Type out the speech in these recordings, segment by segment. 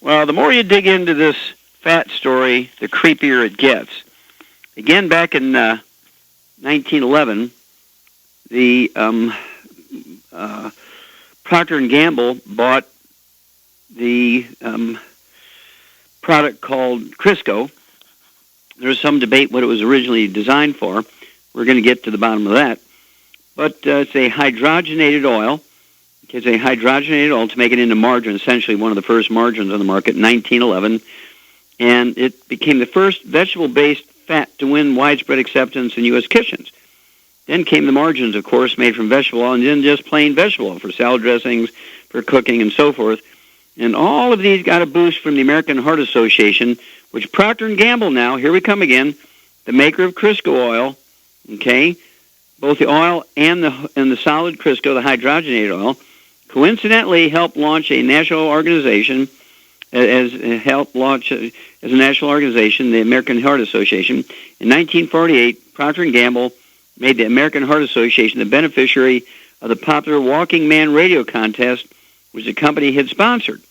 Well, the more you dig into this fat story, the creepier it gets. Again, back in 1911, the Proctor and Gamble bought the product called Crisco. There's some debate what it was originally designed for. We're going to get to the bottom of that. But it's a hydrogenated oil. It's a hydrogenated oil to make it into margarine, essentially one of the first margarines on the market in 1911. And it became the first vegetable-based fat to win widespread acceptance in U.S. kitchens. Then came the margarines, of course, made from vegetable oil, and then just plain vegetable oil for salad dressings, for cooking, and so forth. And all of these got a boost from the American Heart Association, which Procter and Gamble now, here we come again, the maker of Crisco oil, okay, both the oil and the solid Crisco, the hydrogenated oil, coincidentally helped launch a national organization, as a national organization, the American Heart Association. In 1948, Procter and Gamble made the American Heart Association the beneficiary of the popular Walking Man radio contest, which the company had sponsored.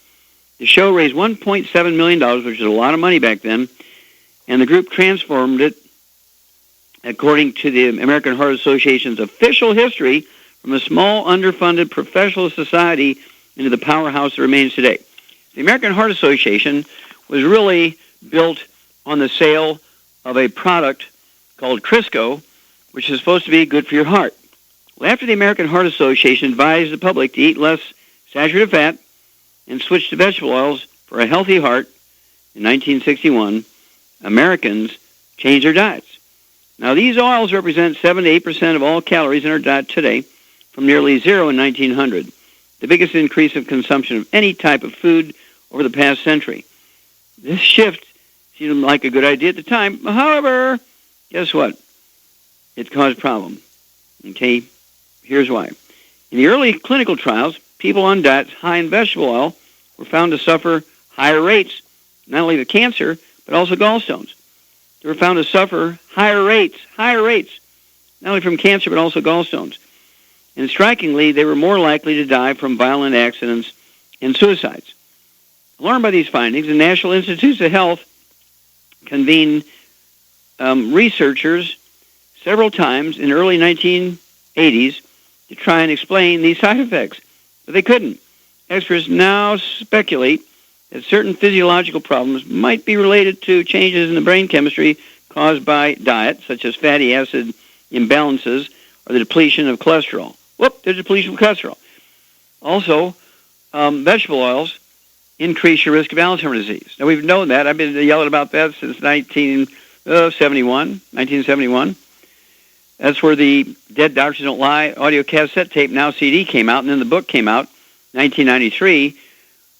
The show raised $1.7 million, which was a lot of money back then, and the group transformed it, according to the American Heart Association's official history, from a small, underfunded professional society into the powerhouse that remains today. The American Heart Association was really built on the sale of a product called Crisco, which is supposed to be good for your heart. Well, after the American Heart Association advised the public to eat less saturated fat and switch to vegetable oils for a healthy heart in 1961, Americans changed their diets. Now, these oils represent 7 to 8% of all calories in our diet today, from nearly zero in 1900, the biggest increase of consumption of any type of food over the past century. This shift seemed like a good idea at the time. However, guess what? It caused problems. Okay, here's why. In the early clinical trials, people on diets high in vegetable oil were found to suffer higher rates, not only of cancer, but also gallstones. They were found to suffer higher rates, not only from cancer, but also gallstones. And strikingly, they were more likely to die from violent accidents and suicides. Alarmed by these findings, the National Institutes of Health convened researchers several times in the early 1980s to try and explain these side effects, but they couldn't. Experts now speculate that certain physiological problems might be related to changes in the brain chemistry caused by diet, such as fatty acid imbalances or the depletion of cholesterol. There's depletion of cholesterol. Also, vegetable oils increase your risk of Alzheimer's disease. Now, we've known that. I've been yelling about that since 1971. That's where the Dead Doctors Don't Lie audio cassette tape, now CD, came out, and then the book came out, 1993.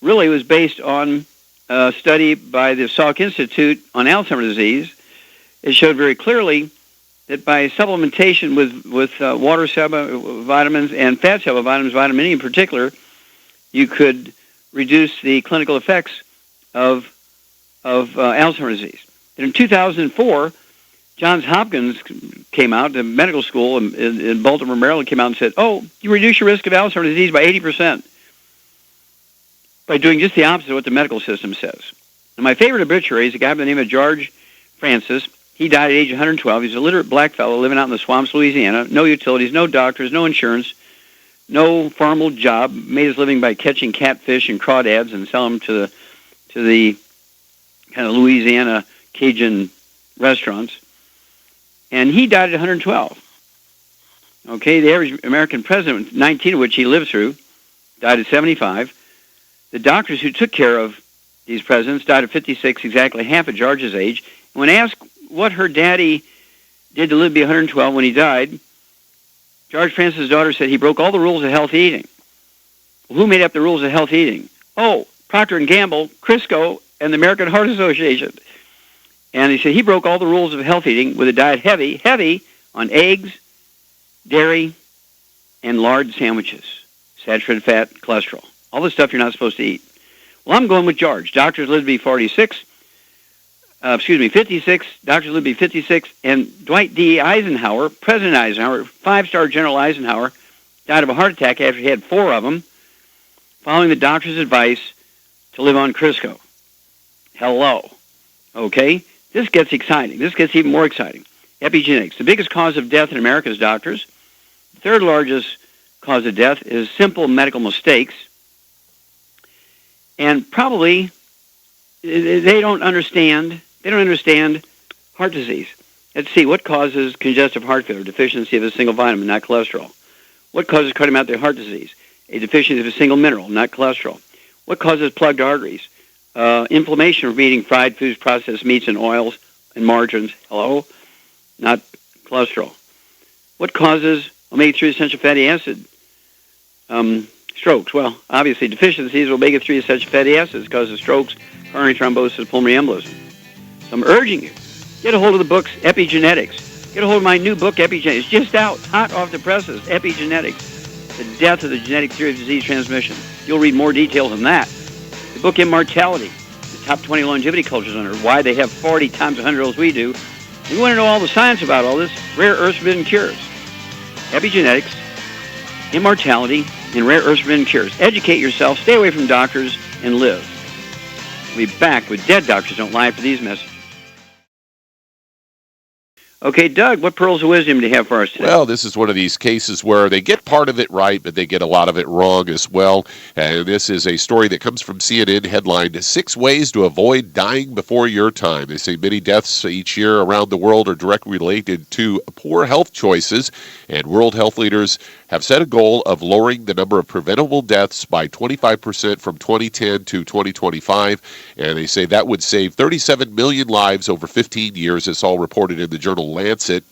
Really was based on a study by the Salk Institute on Alzheimer's disease. It showed very clearly that by supplementation with water soluble vitamins and fat soluble vitamins, vitamin E in particular, you could reduce the clinical effects of Alzheimer's disease. And in 2004, Johns Hopkins came out, the medical school in Baltimore, Maryland, came out and said, you reduce your risk of Alzheimer's disease by 80% by doing just the opposite of what the medical system says. And my favorite obituary is a guy by the name of George Francis. He died at age 112. He's a literate black fellow living out in the swamps, Louisiana. No utilities, no doctors, no insurance, no formal job. Made his living by catching catfish and crawdads and selling them to the kind of Louisiana Cajun restaurants. And he died at 112. Okay, the average American president, 19 of which he lived through, died at 75. The doctors who took care of these presidents died at 56, exactly half of George's age. And when asked what her daddy did to live to be 112 when he died, George Francis' daughter said he broke all the rules of healthy eating. Well, who made up the rules of healthy eating? Procter and Gamble, Crisco, and the American Heart Association. And he said he broke all the rules of healthy eating with a diet heavy on eggs, dairy, and lard sandwiches, saturated fat, cholesterol, all the stuff you're not supposed to eat. Well, I'm going with George. Doctors live to be 56. Doctors live to be 56. And Dwight D. Eisenhower, President Eisenhower, 5-star General Eisenhower, died of a heart attack after he had 4 of them, following the doctor's advice to live on Crisco. Hello. Okay? This gets exciting. This gets even more exciting. Epigenetics. The biggest cause of death in America's doctors. The third largest cause of death is simple medical mistakes. And probably they don't understand heart disease. Let's see, what causes congestive heart failure? Deficiency of a single vitamin, not cholesterol. What causes cardiomyopathy heart disease? A deficiency of a single mineral, not cholesterol. What causes plugged arteries? Inflammation from eating fried foods, processed meats, and oils and margarines. Hello? Not cholesterol. What causes omega-3 essential fatty acid? Strokes. Well, obviously, deficiencies of omega-3 essential fatty acids causes strokes, coronary thrombosis, pulmonary embolism. So I'm urging you, get a hold of the books, Epigenetics. Get a hold of my new book, Epigenetics. It's just out, hot off the presses, Epigenetics, the death of the genetic theory of disease transmission. You'll read more details on that. The book, Immortality, the top 20 longevity cultures on Earth, why they have 40 times 100 as we do. You want to know all the science about all this, rare earth forbidden cures. Epigenetics, Immortality, and rare earth forbidden cures. Educate yourself, stay away from doctors, and live. We'll be back with Dead Doctors Don't Lie for these messages. Okay, Doug, what pearls of wisdom do you have for us today? Well, this is one of these cases where they get part of it right, but they get a lot of it wrong as well. And this is a story that comes from CNN, headlined, 6 Ways to Avoid Dying Before Your Time. They say many deaths each year around the world are directly related to poor health choices, and world health leaders have set a goal of lowering the number of preventable deaths by 25% from 2010 to 2025. And they say that would save 37 million lives over 15 years. It's all reported in the journal Lancet.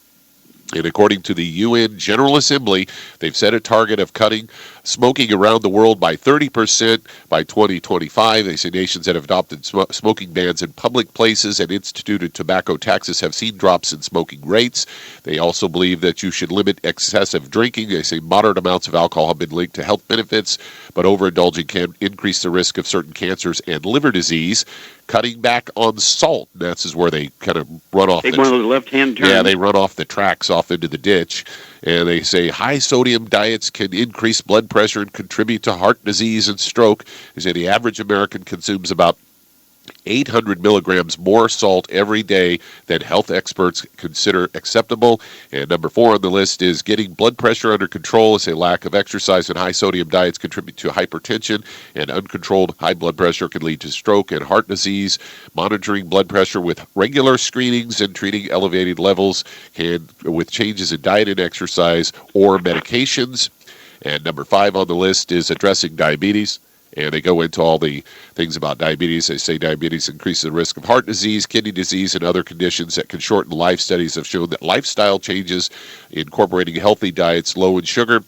And according to the UN General Assembly, they've set a target of cutting smoking around the world by 30% by 2025. They say nations that have adopted smoking bans in public places and instituted tobacco taxes have seen drops in smoking rates. They also believe that you should limit excessive drinking. They say moderate amounts of alcohol have been linked to health benefits, but overindulging can increase the risk of certain cancers and liver disease. Cutting back on salt. This is where they kind of run off. Take one of those left-hand turns. Yeah, they run off the tracks off into the ditch. And they say high-sodium diets can increase blood pressure and contribute to heart disease and stroke. They say the average American consumes about 800 milligrams more salt every day than health experts consider acceptable. And number 4 on the list is getting blood pressure under control. As a lack of exercise and high sodium diets contribute to hypertension, and uncontrolled high blood pressure can lead to stroke and heart disease. Monitoring blood pressure with regular screenings and treating elevated levels can, with changes in diet and exercise or medications. And number 5 on the list is addressing diabetes. And they go into all the things about diabetes. They say diabetes increases the risk of heart disease, kidney disease, and other conditions that can shorten life. Studies have shown that lifestyle changes, incorporating healthy diets low in sugar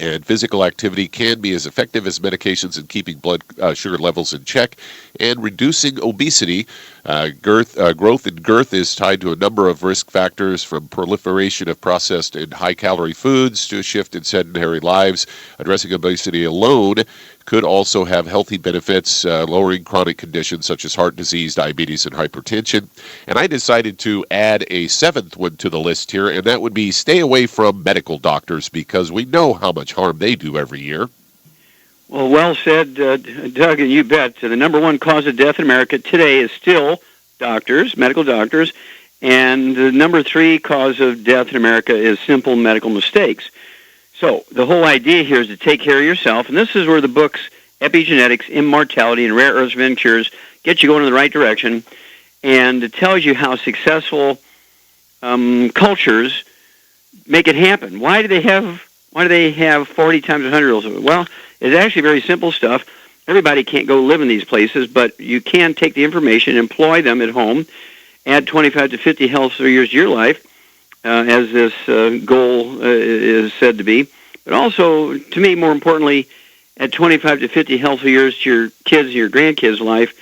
and physical activity, can be as effective as medications in keeping blood sugar levels in check and reducing obesity. Growth in girth is tied to a number of risk factors, from proliferation of processed and high-calorie foods to a shift in sedentary lives. Addressing obesity alone could also have healthy benefits, lowering chronic conditions such as heart disease, diabetes, and hypertension. And I decided to add a 7th one to the list here, and that would be stay away from medical doctors, because we know how much harm they do every year. Well said, Doug, and you bet. The number 1 cause of death in America today is still doctors, medical doctors, and the number 3 cause of death in America is simple medical mistakes. So the whole idea here is to take care of yourself, and this is where the books Epigenetics, Immortality, and Rare Earths Forbidden Cures get you going in the right direction, and it tells you how successful cultures make it happen. Why do they have 40 times 100 rules? Well, it's actually very simple stuff. Everybody can't go live in these places, but you can take the information, employ them at home, add 25 to 50 healthier years to your life, as this goal is said to be. But also, to me, more importantly, add 25 to 50 healthy years to your kids' and your grandkids' life.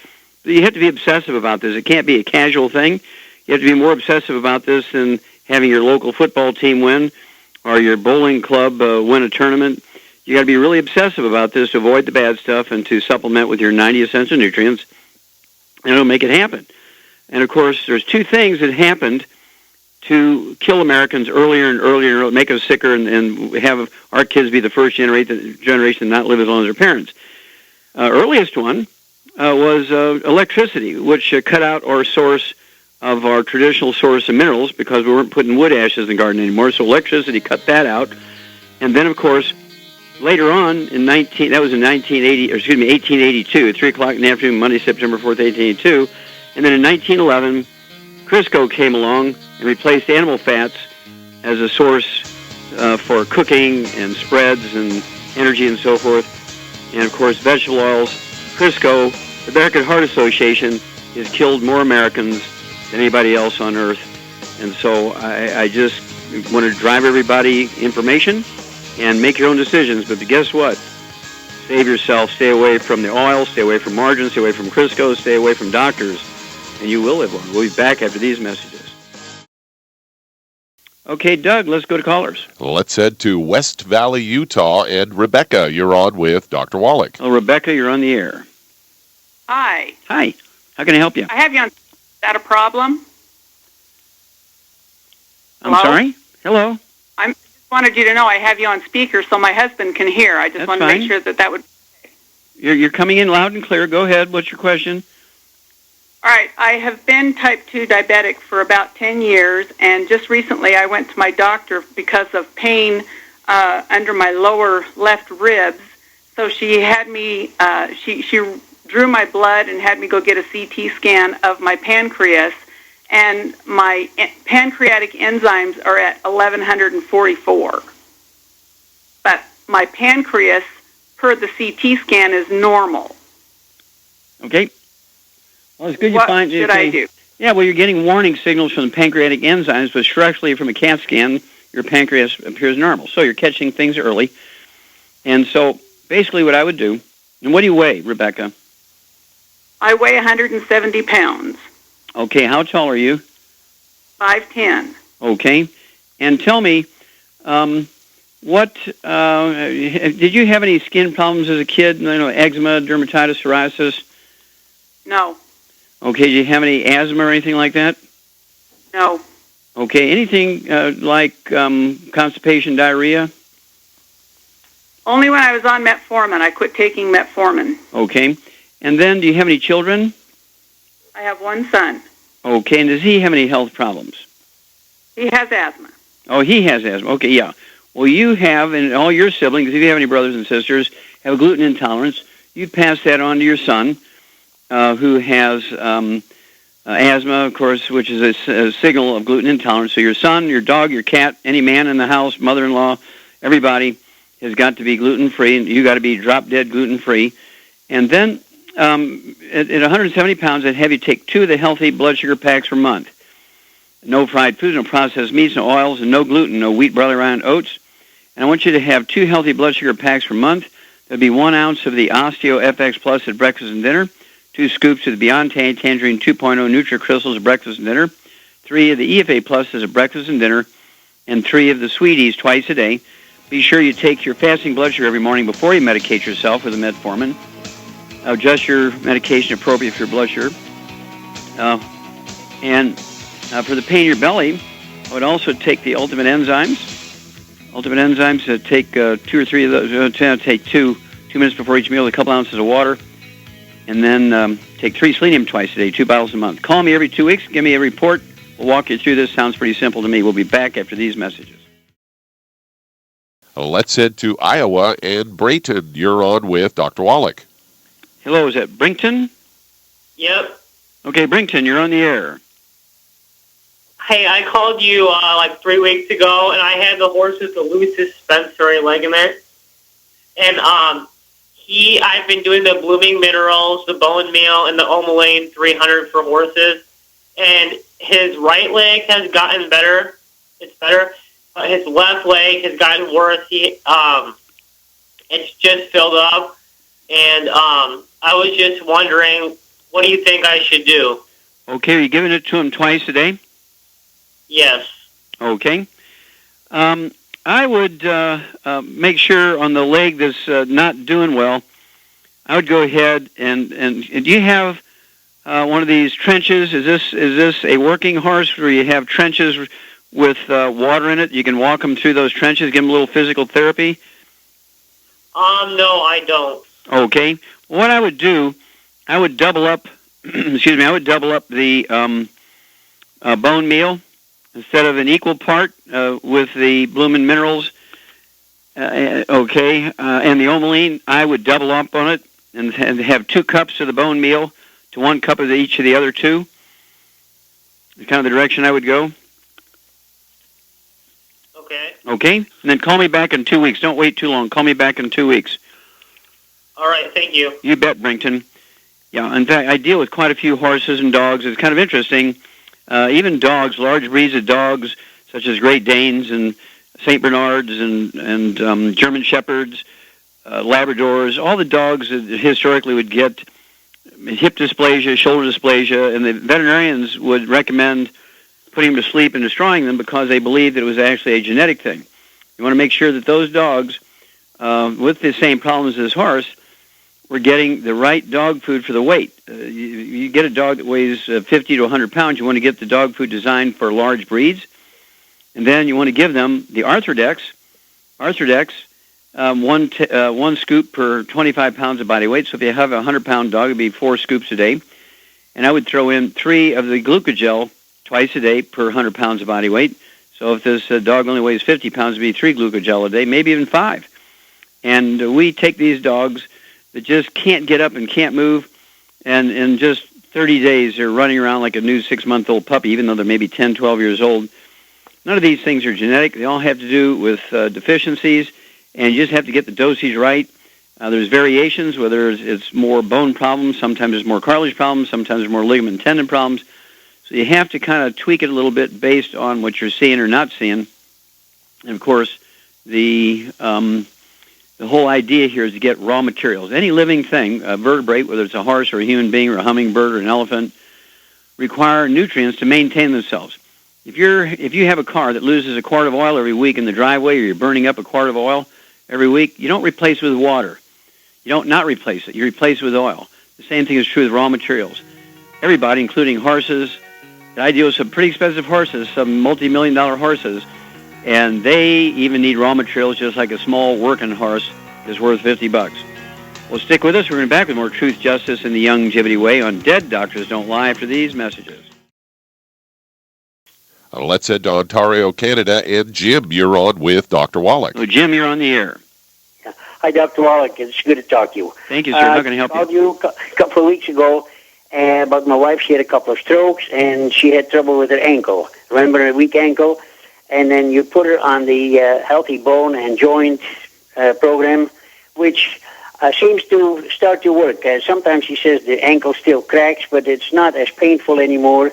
You have to be obsessive about this. It can't be a casual thing. You have to be more obsessive about this than having your local football team win or your bowling club win a tournament. You got to be really obsessive about this to avoid the bad stuff and to supplement with your 90 essential nutrients, and it'll make it happen. And, of course, there's 2 things that happened to kill Americans earlier and earlier, make us sicker, and have our kids be the first generation to not live as long as their parents. Earliest one was electricity, which cut out our source of our traditional source of minerals because we weren't putting wood ashes in the garden anymore. So electricity cut that out. And then, of course, later on in 1882, at 3 o'clock in the afternoon, Monday, September 4th, 1882. And then in 1911, Crisco came along and replaced animal fats as a source for cooking and spreads and energy and so forth. And, of course, vegetable oils. Crisco, the American Heart Association, has killed more Americans than anybody else on earth. And so I just want to drive everybody information and make your own decisions. But guess what? Save yourself. Stay away from the oil. Stay away from margarine. Stay away from Crisco. Stay away from doctors. And you will live long. We'll be back after these messages. Okay, Doug, let's go to callers. Let's head to West Valley, Utah. And Rebecca, you're on with Dr. Wallach. Oh, Rebecca, you're on the air. Hi. Hi. How can I help you? I have you on. Is that a problem? I'm sorry? Hello? I just wanted you to know I have you on speaker so my husband can hear. I just want to make sure that would... You're coming in loud and clear. Go ahead. What's your question? All right. I have been type 2 diabetic for about 10 years, and just recently I went to my doctor because of pain under my lower left ribs. So she had me, she drew my blood and had me go get a CT scan of my pancreas, and my pancreatic enzymes are at 1,144. But my pancreas, per the CT scan, is normal. Okay. Well, it's good you what find... should I do? Yeah, well, you're getting warning signals from the pancreatic enzymes, but structurally from a CAT scan, your pancreas appears normal. So you're catching things early. And so basically what I would do... And what do you weigh, Rebecca? I weigh 170 pounds. Okay, how tall are you? 5'10". Okay. And tell me, did you have any skin problems as a kid? Eczema, dermatitis, psoriasis? No. Okay, do you have any asthma or anything like that? No. Okay, anything like constipation, diarrhea? Only when I was on metformin. I quit taking metformin. Okay. And then, do you have any children? I have one son. Okay, and does he have any health problems? He has asthma. Oh, he has asthma. Okay, yeah. Well, you have, and all your siblings, if you have any brothers and sisters, have a gluten intolerance. You pass that on to your son, who has asthma, of course, which is a signal of gluten intolerance. So your son, your dog, your cat, any man in the house, mother-in-law, everybody has got to be gluten-free, and you got to be drop-dead gluten-free. And then at 170 pounds, I'd have you take 2 of the healthy blood sugar packs per month. No fried foods, no processed meats, no oils, and no gluten, no wheat, barley, rye, and oats. And I want you to have 2 healthy blood sugar packs per month. There'll be 1 ounce of the Osteo FX Plus at breakfast and dinner, 2 scoops of the Beyond Tangerine 2.0 Nutri-Crystals at breakfast and dinner, 3 of the EFA Pluses at breakfast and dinner, and 3 of the Sweeties twice a day. Be sure you take your fasting blood sugar every morning before you medicate yourself with a metformin. Adjust your medication appropriate for your blood sugar. And for the pain in your belly, I would also take the Ultimate Enzymes. Ultimate Enzymes, take 2 or 3 of those. Take 2 minutes before each meal, a couple ounces of water. And then take 3 selenium twice a day, 2 bottles a month. Call me every 2 weeks. Give me a report. We'll walk you through this. Sounds pretty simple to me. We'll be back after these messages. Let's head to Iowa. And Brayton, you're on with Dr. Wallach. Hello, is that Brinkton? Yep. Okay, Brinkton, you're on the air. Hey, I called you like 3 weeks ago, and I had the horse with the loose suspensory ligament. And I've been doing the blooming minerals, the bone meal, and the Omalane 300 for horses. And his right leg has gotten better. It's better. But his left leg has gotten worse. It's just filled up. And I was just wondering, what do you think I should do? Okay, are you giving it to him twice a day? Yes. Okay. I would make sure on the leg that's not doing well, I would go ahead and do you have one of these trenches? Is this a working horse where you have trenches with water in it? You can walk them through those trenches, give them a little physical therapy? No, I don't. Okay. What I would do I would double up. Excuse me. I would double up the bone meal instead of an equal part with the Bloomin' Minerals. And the Omeline. I would double up on it and have 2 cups of the bone meal to 1 cup of each of the other 2. That's kind of the direction I would go. Okay. Okay? And then call me back in 2 weeks. Don't wait too long. Call me back in 2 weeks. All right, thank you. You bet, Brington. Yeah, in fact, I deal with quite a few horses and dogs. It's kind of interesting. Even dogs, large breeds of dogs, such as Great Danes and St. Bernards and German Shepherds, Labradors, all the dogs that historically would get hip dysplasia, shoulder dysplasia, and the veterinarians would recommend putting them to sleep and destroying them because they believed that it was actually a genetic thing. You want to make sure that those dogs with the same problems as horse were getting the right dog food for the weight. You get a dog that weighs 50 to 100 pounds, you want to get the dog food designed for large breeds, and then you want to give them the Arthrodex, one scoop per 25 pounds of body weight. So if you have a 100-pound dog, it would be 4 scoops a day. And I would throw in 3 of the glucogel twice a day per 100 pounds of body weight. So if this dog only weighs 50 pounds, it would be 3 glucogel a day, maybe even 5. And we take these dogs that just can't get up and can't move, and in just 30 days they're running around like a new 6-month-old puppy, even though they're maybe 10, 12 years old. None of these things are genetic. They all have to do with deficiencies, and you just have to get the dosage right. There's variations, whether it's more bone problems, sometimes there's more cartilage problems, sometimes there's more ligament and tendon problems. So you have to kind of tweak it a little bit based on what you're seeing or not seeing. And, of course, the whole idea here is to get raw materials. Any living thing, a vertebrate, whether it's a horse or a human being or a hummingbird or an elephant, require nutrients to maintain themselves. If you have a car that loses a quart of oil every week in the driveway, or you're burning up a quart of oil every week, you don't replace it with water. You don't not replace it. You replace it with oil. The same thing is true with raw materials. Everybody, including horses, I deal with some pretty expensive horses, some multi-million-dollar horses, and they even need raw materials just like a small working horse is worth $50. Well, stick with us. We're going to be back with more Truth, Justice, and the Youngevity Way on Dead Doctors Don't Lie after these messages. Let's head to Ontario, Canada, and Jim, you're on with Dr. Wallach. Oh, Jim, you're on the air. Hi, Dr. Wallach. It's good to talk to you. Thank you, sir. How can I help you? I called you a couple of weeks ago about my wife. She had a couple of strokes, and she had trouble with her ankle. Remember her weak ankle? And then you put her on the Healthy Bone and Joint program, which seems to start to work. Sometimes she says the ankle still cracks, but it's not as painful anymore,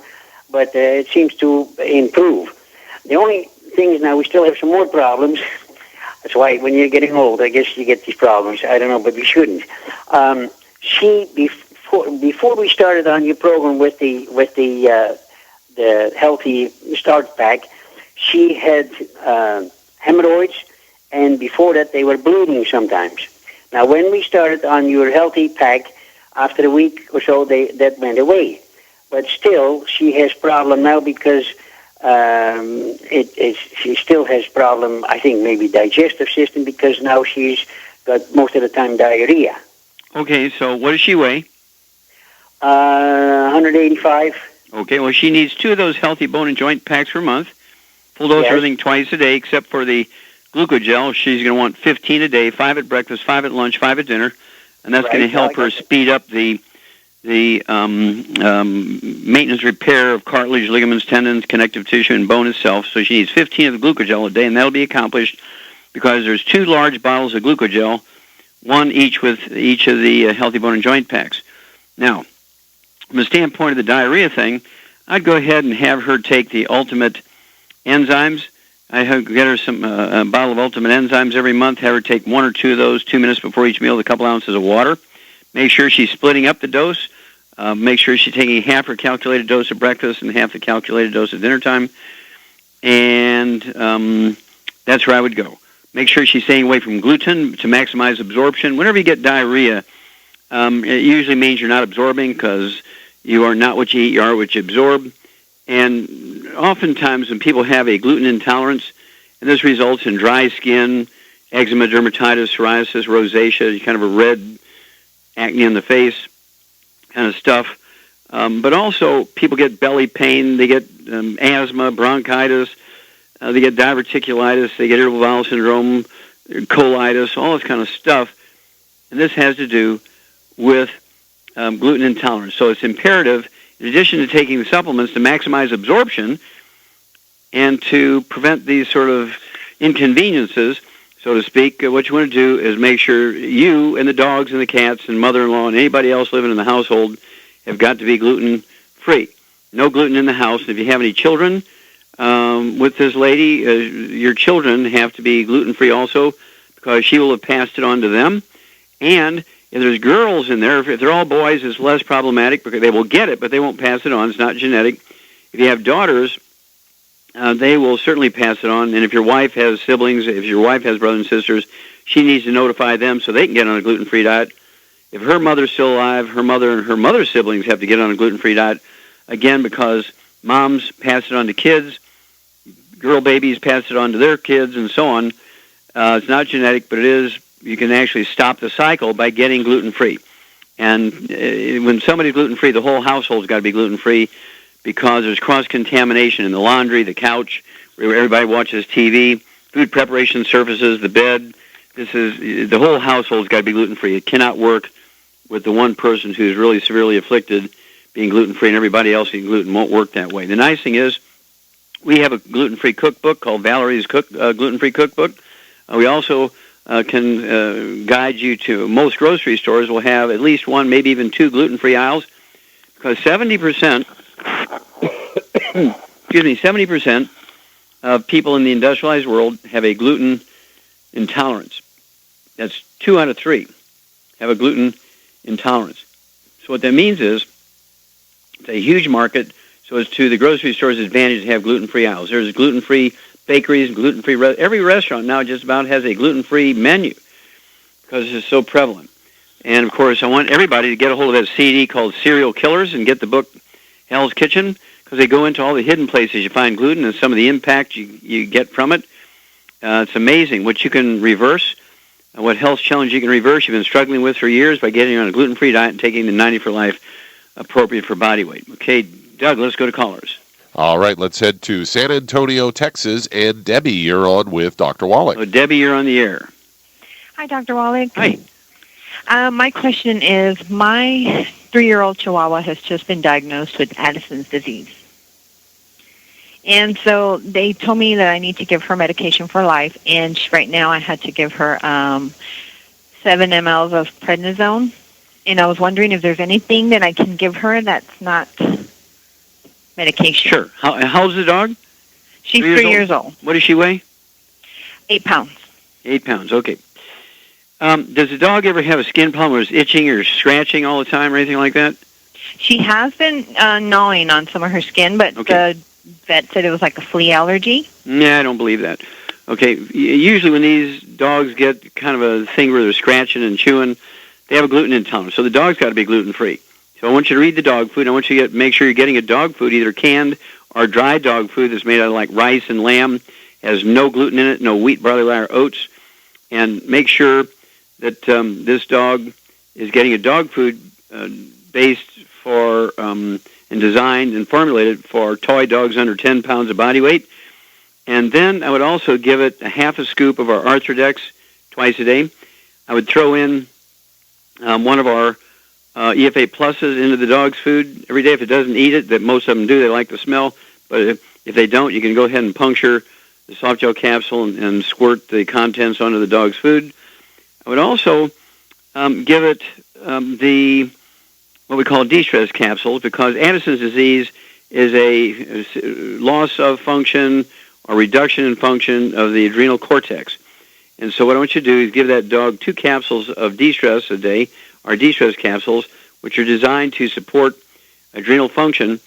but it seems to improve. The only thing is now we still have some more problems. That's why when you're getting old, I guess you get these problems. I don't know, but we shouldn't. Before we started on your program with the Healthy Start Pack, she had hemorrhoids, and before that they were bleeding sometimes. Now, when we started on your Healthy Pack, after a week or so, that went away. But still, she has problem now because she still has problem, I think maybe digestive system, because now she's got most of the time diarrhea. Okay, so what does she weigh? 185. Okay, well, she needs 2 of those Healthy Bone and Joint packs per month. Full dose everything twice a day, except for the glucogel. She's going to want 15 a day, 5 at breakfast, 5 at lunch, 5 at dinner, and that's going to help her speed up the maintenance repair of cartilage, ligaments, tendons, connective tissue, and bone itself. So she needs 15 of the glucogel a day, and that'll be accomplished because there's 2 large bottles of glucogel, 1 each with each of the Healthy Bone and Joint packs. Now, from the standpoint of the diarrhea thing, I'd go ahead and have her take the Ultimate Enzymes. I get her some a bottle of Ultimate Enzymes every month, have her take 1 or 2 of those 2 minutes before each meal with a couple ounces of water. Make sure she's splitting up the dose. Make sure she's taking half her calculated dose at breakfast and half the calculated dose at dinner time. And that's where I would go. Make sure she's staying away from gluten to maximize absorption. Whenever you get diarrhea, it usually means you're not absorbing because you are not what you eat, you are what you absorb. And oftentimes when people have a gluten intolerance, and this results in dry skin, eczema, dermatitis, psoriasis, rosacea, kind of a red acne on the face, kind of stuff. But also, people get belly pain, they get asthma, bronchitis, they get diverticulitis, they get irritable bowel syndrome, colitis, all this kind of stuff. And this has to do with gluten intolerance. So it's imperative, in addition to taking the supplements, to maximize absorption and to prevent these sort of inconveniences, so to speak. What you want to do is make sure you and the dogs and the cats and mother-in-law and anybody else living in the household have got to be gluten-free. No gluten in the house. If you have any children with this lady, your children have to be gluten-free also, because she will have passed it on to them. And if there's girls in there, if they're all boys, it's less problematic because they will get it, but they won't pass it on. It's not genetic. If you have daughters, they will certainly pass it on. And if your wife has siblings, if your wife has brothers and sisters, she needs to notify them so they can get on a gluten-free diet. If her mother's still alive, her mother and her mother's siblings have to get on a gluten-free diet, again, because moms pass it on to kids, girl babies pass it on to their kids, and so on. It's not genetic, but it is. You can actually stop the cycle by getting gluten-free. And when somebody's gluten-free, the whole household's got to be gluten-free, because there's cross-contamination in the laundry, the couch, where everybody watches TV, food preparation surfaces, the bed. The whole household's got to be gluten-free. It cannot work with the one person who's really severely afflicted being gluten-free, and everybody else eating gluten. Won't work that way. The nice thing is we have a gluten-free cookbook called Valerie's Gluten-Free Cookbook. We also can guide you to most grocery stores will have at least one, maybe even two gluten-free aisles, because 70% of people in the industrialized world have a gluten intolerance. That's 2 out of 3 have a gluten intolerance. So what that means is it's a huge market, so it's to the grocery store's advantage to have gluten-free aisles. There's gluten-free bakeries, gluten-free. Every restaurant now just about has a gluten-free menu because it's so prevalent. And, of course, I want everybody to get a hold of that CD called Serial Killers and get the book Hell's Kitchen, because they go into all the hidden places you find gluten and some of the impact you get from it. It's amazing what you can reverse, what health challenge you can reverse you've been struggling with for years by getting on a gluten-free diet and taking the 90 for Life appropriate for body weight. Okay, Doug, let's go to callers. All right, let's head to San Antonio, Texas. And Debbie, you're on with Dr. Wallach. Oh, Debbie, you're on the air. Hi, Dr. Wallach. Hi. My question is, my 3-year-old Chihuahua has just been diagnosed with Addison's disease. And so they told me that I need to give her medication for life, and right now I had to give her 7 mLs of prednisone. And I was wondering if there's anything that I can give her that's not medication. Sure. How old's the dog? She's 3 years old. What does she weigh? 8 pounds. 8 pounds, okay. Does the dog ever have a skin problem where it's itching or scratching all the time or anything like that? She has been gnawing on some of her skin, but the vet said it was like a flea allergy. Yeah, I don't believe that. Okay, usually when these dogs get kind of a thing where they're scratching and chewing, they have a gluten intolerance. So the dog's got to be gluten-free. So I want you to read the dog food. I want you to make sure you're getting a dog food, either canned or dry dog food that's made out of like rice and lamb, has no gluten in it, no wheat, barley, rye, or oats. And make sure that this dog is getting a dog food based for and designed and formulated for toy dogs under 10 pounds of body weight. And then I would also give it a half a scoop of our Arthrodex twice a day. I would throw in one of our EFA pluses into the dog's food every day. If it doesn't eat it, that most of them do, they like the smell. But if they don't, you can go ahead and puncture the soft gel capsule and squirt the contents onto the dog's food. I would also give it what we call de-stress capsules, because Addison's disease is a loss of function or reduction in function of the adrenal cortex. And so what I want you to do is give that dog 2 capsules of de-stress a day, or de-stress capsules, which are designed to support adrenal function.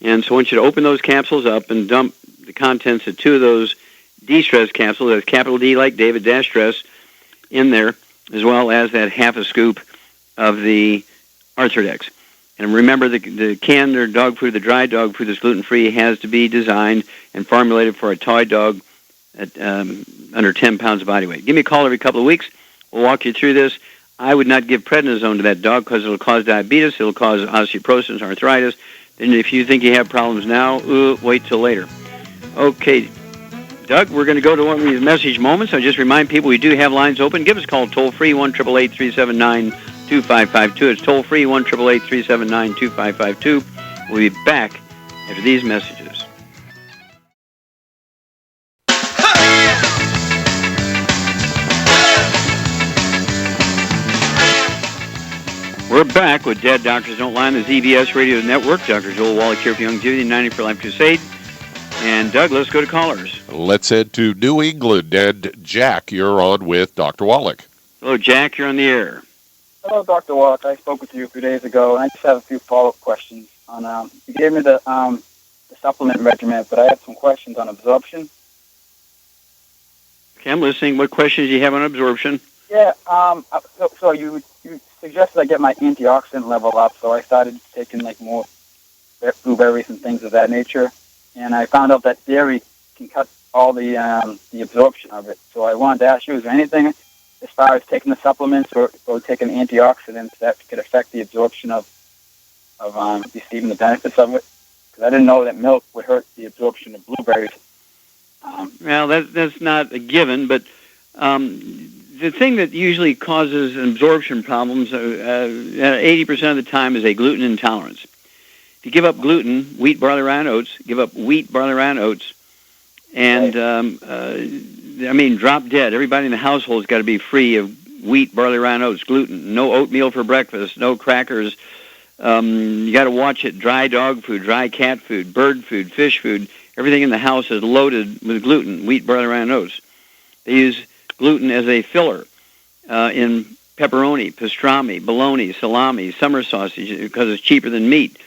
And so I want you to open those capsules up and dump the contents of 2 of those de-stress capsules, that's capital D like David, dash stress, in there, as well as that half a scoop of the Arthrodex. And remember, the canned or dog food, the dry dog food that's gluten-free, has to be designed and formulated for a toy dog at under 10 pounds of body weight. Give me a call every couple of weeks. We'll walk you through this. I would not give prednisone to that dog because it'll cause diabetes, it'll cause osteoporosis, arthritis. And if you think you have problems now, wait till later. Okay, Doug, we're going to go to one of these message moments. I just remind people we do have lines open. Give us a call toll-free, 1-888-379-2552. It's toll-free, 1-888-379-2552. We'll be back after these messages. We're back with Dead Doctors Don't Lie on the ZBS Radio Network. Dr. Joel Wallach here for Youngevity, 90 for Life Crusade. And, Doug, let's go to callers. Let's head to New England. And, Jack, you're on with Dr. Wallach. Hello, Jack. You're on the air. Hello, Dr. Wallach. I spoke with you a few days ago, and I just have a few follow-up questions. You gave me the supplement regimen, but I have some questions on absorption. Okay, I'm listening. What questions do you have on absorption? Yeah, so you suggested I get my antioxidant level up, so I started taking like more blueberries and things of that nature, and I found out that dairy can cut all the absorption of it. So I wanted to ask you, is there anything as far as taking the supplements or taking antioxidants that could affect the absorption of receiving the benefits of it? Because I didn't know that milk would hurt the absorption of blueberries. Well, that's not a given, but the thing that usually causes absorption problems 80% of the time is a gluten intolerance. If you give up gluten, wheat, barley, rye, and oats, give up wheat, barley, rye, and oats, and, drop dead. Everybody in the household has got to be free of wheat, barley, rye, and oats, gluten. No oatmeal for breakfast, no crackers. You got to watch it. Dry dog food, dry cat food, bird food, fish food. Everything in the house is loaded with gluten, wheat, barley, rye, and oats. They use gluten as a filler in pepperoni, pastrami, bologna, salami, summer sausage because it's cheaper than meat.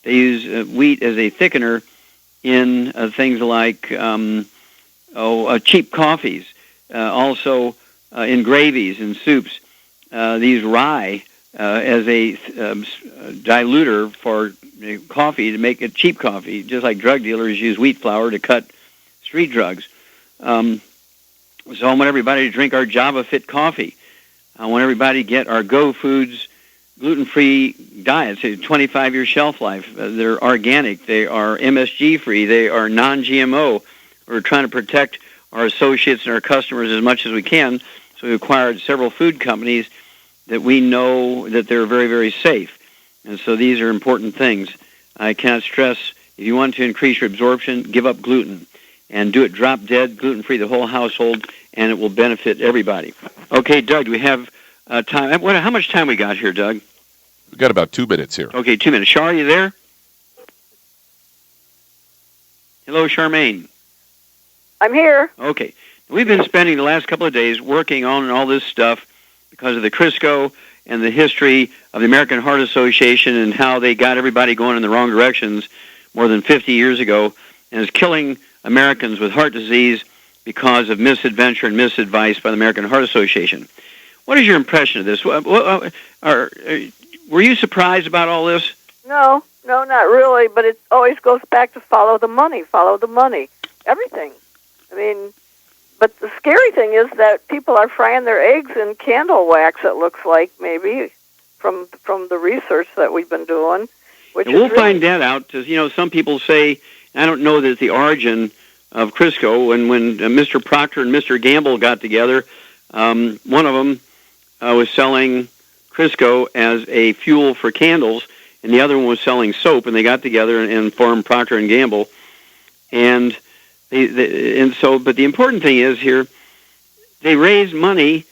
They use wheat as a thickener in things like cheap coffees, also in gravies and soups. They use rye as a diluter for coffee to make it cheap coffee, just like drug dealers use wheat flour to cut street drugs. So I want everybody to drink our Java Fit coffee. I want everybody to get our Go Foods gluten-free diets. A 25-year shelf life. They're organic. They are MSG-free. They are non-GMO. We're trying to protect our associates and our customers as much as we can. So we acquired several food companies that we know that they're very, very safe. And so these are important things. I cannot stress, if you want to increase your absorption, give up gluten. And do it drop dead, gluten-free, the whole household, and it will benefit everybody. Okay, Doug, do we have time? How much time we got here, Doug? We've got about 2 minutes here. Okay, 2 minutes. Char, are you there? Hello, Charmaine. I'm here. Okay. We've been spending the last couple of days working on all this stuff because of the Crisco and the history of the American Heart Association and how they got everybody going in the wrong directions more than 50 years ago, and is killing Americans with heart disease because of misadventure and misadvice by the American Heart Association. What is your impression of this? Were you surprised about all this? No, not really, but it always goes back to follow the money, everything. But the scary thing is that people are frying their eggs in candle wax, it looks like, maybe, from the research that we've been doing. And we'll find that out. Some people say, I don't know that the origin of Crisco, and when Mr. Proctor and Mr. Gamble got together, one of them was selling Crisco as a fuel for candles, and the other one was selling soap, and they got together and formed Proctor and Gamble. But the important thing is here, they raised money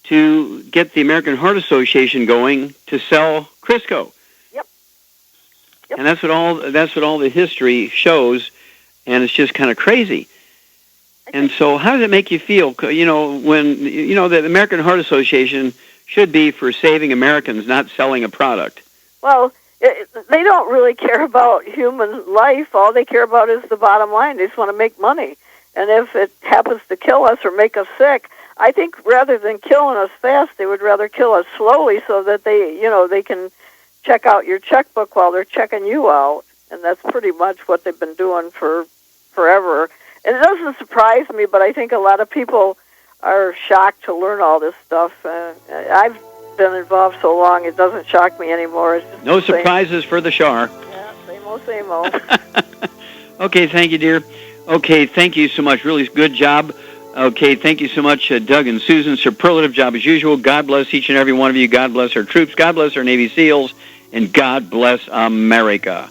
to get the American Heart Association going to sell Crisco. Yep. And that's what all the history shows, and it's just kind of crazy. And so how does it make you feel, when, the American Heart Association should be for saving Americans, not selling a product? Well, they don't really care about human life. All they care about is the bottom line. They just want to make money. And if it happens to kill us or make us sick, I think rather than killing us fast, they would rather kill us slowly so that they can check out your checkbook while they're checking you out. And that's pretty much what they've been doing for forever. And it doesn't surprise me, but I think a lot of people are shocked to learn all this stuff. been involved so long, it doesn't shock me anymore. It's just No the same. surprises for the Shar. Yeah, same old, same old. Okay, thank you, dear. Okay, thank you so much. Really good job. Okay, thank you so much, Doug and Susan. Superlative job as usual. God bless each and every one of you. God bless our troops. God bless our Navy SEALs. And God bless America.